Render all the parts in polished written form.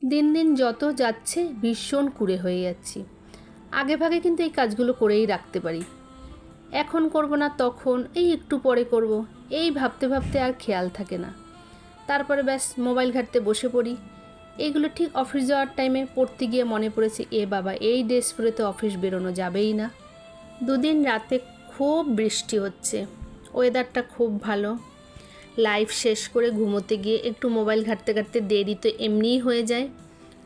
দিন দিন যত যাচ্ছে ভীষণ কুঁড়ে হয়ে যাচ্ছি। আগে ভাগে কিন্তু এই কাজগুলো করেই রাখতে পারি, এখন করব না তখন, এই একটু পরে করব, এই ভাবতে ভাবতে আর খেয়াল থাকে না। তারপরে ব্যাস মোবাইল ঘাঁটতে বসে পড়ি। এইগুলো ঠিক অফিস যাওয়ার টাইমে পড়তে গিয়ে মনে পড়েছে, এ বাবা এই ড্রেস পরে তো অফিস বেরোনো যাবেই না। দুদিন রাতে খুব বৃষ্টি হচ্ছে, ওয়েদারটা খুব ভালো। লাইভ শেষ করে ঘুমোতে গিয়ে একটু মোবাইল ঘাঁটতে ঘাঁটতে দেরি তো এমনিই হয়ে যায়,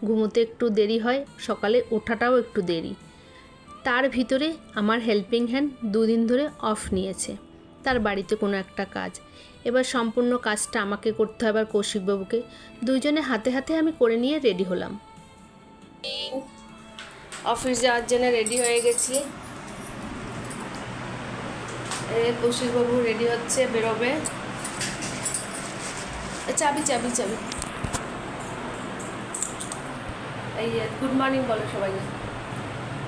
ঘুমোতে একটু দেরি হয়, সকালে ওঠাটাও একটু দেরি। তার ভিতরে আমার হেল্পিং হ্যান্ড দুদিন ধরে অফ নিয়েছে, তার বাড়িতে কোনো একটা কাজ। এবার সম্পূর্ণ কাজটা আমাকে করতে হবে আর কৌশিকবাবুকে। দুইজনে হাতে হাতে আমি করে নিয়ে রেডি হলাম। অফিস যাওয়ার জন্য রেডি হয়ে গেছি। কৌশিকবাবু রেডি হচ্ছে, বেরোবে। চাবি চাবি চাবি। এই গুড মর্নিং বলো সবাইকে,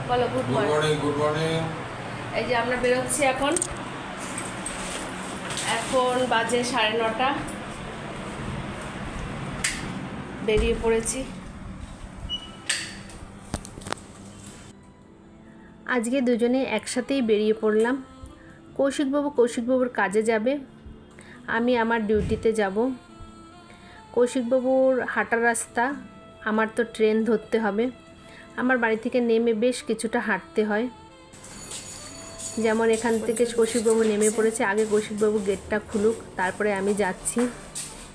বলো গুড মর্নিং। Good morning. এই যে আমরা বেরোচ্ছি এখন, এখন বাজে 9:30, বেরিয়ে পড়েছি। আজকে দুজনে একসাথেই বেরিয়ে পড়লাম। কৌশিকবাবুর কাজে যাবে, আমি আমার ডিউটিতে যাব। কৌশিকবাবুর হাঁটার রাস্তা, আমার তো ট্রেন ধরতে হবে। আমার বাড়ি থেকে নেমে বেশ কিছুটা হাঁটতে হয়। যেমন এখান থেকে কৌশিকবাবু নেমে পড়েছে, আগে কৌশিকবাবু গেটটা খুলুক, তারপরে আমি যাচ্ছি।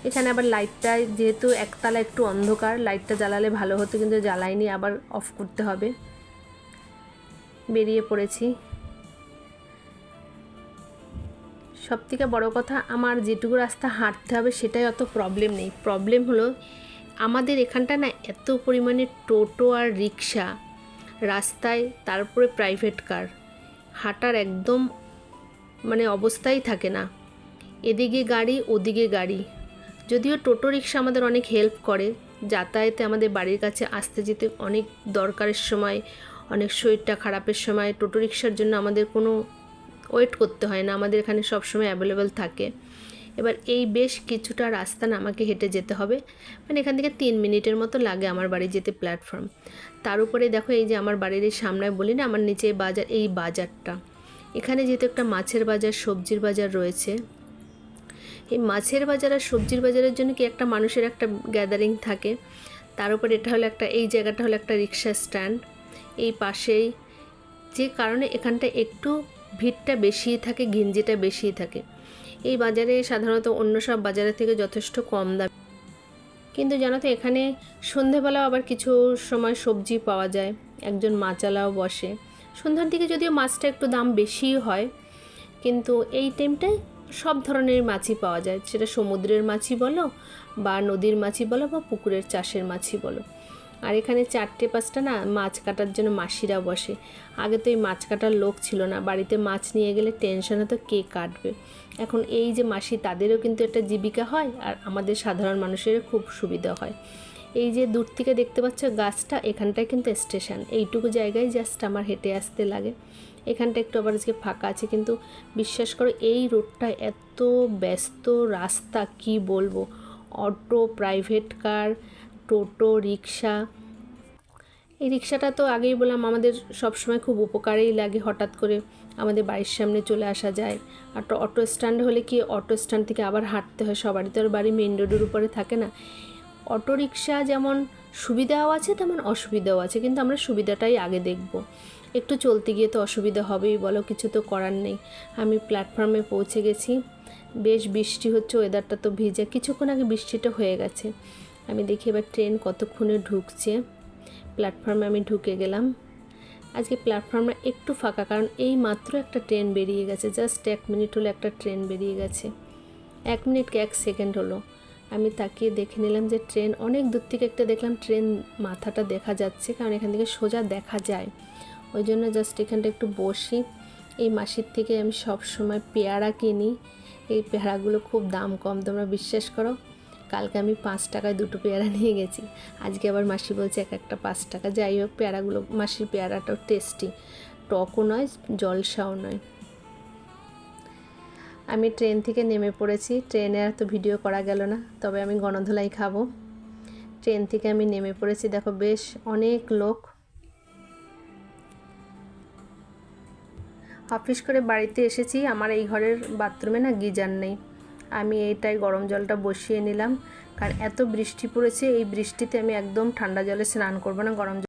এখানে আবার লাইটটা, যেহেতু একতলা একটু অন্ধকার, লাইটটা জ্বালালে ভালো হতো, কিন্তু জ্বালাইনি, আবার অফ করতে হবে। বেরিয়ে পড়েছি। সবথেকে বড় কথা, আমার যেটুকু রাস্তা হাঁটতে হবে সেটাই অত প্রবলেম নেই। প্রবলেম হলো আমাদের এখানটা না এত পরিমাণে টোটো আর রিক্সা রাস্তায়, তারপরে প্রাইভেট কার, হাঁটার একদম মানে অবস্থাই থাকে না। এদিকে গাড়ি ওদিকে গাড়ি। যদিও টোটো রিক্সা আমাদের অনেক হেল্প করে যাতায়াতে, আমাদের বাড়ির কাছে আসতে যেতে অনেক দরকারের সময়, অনেক শরীরটা খারাপের সময় টোটো রিক্সার জন্য আমাদের কোনো ওয়েট করতে হয় না, আমাদের এখানে সবসময় অ্যাভেলেবেল থাকে। এবার এই বেশ কিছুটা রাস্তা না আমাকে হেঁটে যেতে হবে, মানে এখান থেকে 3 মিনিটের মতো লাগে আমার বাড়ি যেতে প্ল্যাটফর্ম। তার উপরে দেখো এই যে আমার বাড়ির এই সামনায় বলি না আমার নিচে বাজার, এই বাজারটা, এখানে যেহেতু একটা মাছের বাজার সবজির বাজার রয়েছে, এই মাছের বাজার আর সবজির বাজারের জন্য কি একটা মানুষের একটা গ্যাদারিং থাকে। তার উপর এটা হলো একটা, এই জায়গাটা হলো একটা রিক্সা স্ট্যান্ড এই পাশেই, যে কারণে এখানটা একটু ভিড়টা বেশিই থাকে, ঘিঞ্জিটা বেশিই থাকে। এই বাজারে সাধারণত অন্য সব বাজারের থেকে যথেষ্ট কম দাম, কিন্তু জানো তো এখানে সন্ধেবেলাও আবার কিছু সময় সবজি পাওয়া যায়, একজন মাচালাও বসে। সন্ধ্যার দিকে যদিও মাছটা একটু দাম বেশিই হয়, কিন্তু এই টাইমটায় সব ধরনের মাছই পাওয়া যায়, সেটা সমুদ্রের মাছই বলো বা নদীর মাছই বলো বা পুকুরের চাষের মাছই বলো। আর এখানে 4টে-5টা না মাছ কাটার জন্য মাসিরা বসে। আগে তো এই মাছ কাটার লোক ছিল না, বাড়িতে মাছ নিয়ে গেলে টেনশন হতো কে কাটবে। এখন এই যে মাসি, তাদেরও কিন্তু একটা জীবিকা হয়, আর আমাদের সাধারণ মানুষেরও খুব সুবিধা হয়। এই যে দূর থেকে দেখতে পাচ্ছ গাছটা, এখানটায় কিন্তু স্টেশন, এইটুকু জায়গায় জাস্ট আমার হেঁটে আসতে লাগে। এখানটা একটু আবার আজকে ফাঁকা আছে, কিন্তু বিশ্বাস করো এই রোডটা এত ব্যস্ত রাস্তা, কি বলবো, অটো, প্রাইভেট কার, টোটো, রিক্সা। এই রিক্সাটা তো আগেই বললাম আমাদের সবসময় খুব উপকারেই লাগে, হঠাৎ করে আমাদের বাড়ির সামনে চলে আসা যায়। আর অটো স্ট্যান্ড হলে কি, অটো স্ট্যান্ড থেকে আবার হাঁটতে হয়, সবারই তো আর বাড়ি মেন রোডের উপরে থাকে না। অটো রিক্সা যেমন সুবিধাও আছে তেমন অসুবিধাও আছে, কিন্তু আমরা সুবিধাটাই আগে দেখব। একটু চলতে গিয়ে তো অসুবিধা হবেই বলো, কিছু তো করার নেই। আমি প্ল্যাটফর্মে পৌঁছে গেছি, বেশ বৃষ্টি হচ্ছে, ওয়েদারটা তো ভিজে, কিছুক্ষণ আগে বৃষ্টিটা হয়ে গেছে। আমি দেখি এবার ট্রেন কতক্ষণে ঢুকছে। প্ল্যাটফর্মে আমি ঢুকে গেলাম। আজকে প্ল্যাটফর্মটা একটু ফাঁকা, কারণ এই মাত্র একটা ট্রেন বেরিয়ে গেছে, জাস্ট 1 মিনিট হলো একটা ট্রেন বেরিয়ে গেছে, 1 মিনিট কি 1 সেকেন্ড হলো। আমি তাকিয়ে দেখে নিলাম যে ট্রেন অনেক দূর থেকে একটা দেখলাম, ট্রেন মাথাটা দেখা যাচ্ছে, কারণ এখান থেকে সোজা দেখা যায়। ওই জন্য জাস্ট এখানটা একটু বসি। এই মাসির থেকে আমি সব সময় পেয়ারা কিনি, এই পেয়ারাগুলো খুব দাম কম, তোমরা বিশ্বাস করো। কালকে আমি 5 টাকায় 2টো পেয়ারা নিয়ে গেছি, আজকে আবার মাসি বলছে এক একটা 5 টাকা। যাই হোক, পেয়ারাগুলো, মাসির পেয়ারাটাও টেস্টি, টকও নয় জলসাও নয়। আমি ট্রেন থেকে নেমে পড়েছি, ট্রেনে আর তো ভিডিও করা গেল না, তবে আমি গণধোলাই খাবো। ট্রেন থেকে আমি নেমে পড়েছি। দেখো বেশ অনেক লোক। অফিস করে বাড়িতে এসেছি, আমার এই ঘরের বাথরুমে না গিজার নেই। আমি এইটাই গরম জলটা বসিয়ে নিলাম, কারণ এত বৃষ্টি পড়েছে, এই বৃষ্টিতে আমি একদম ঠান্ডা জলে স্নান করবো না, গরম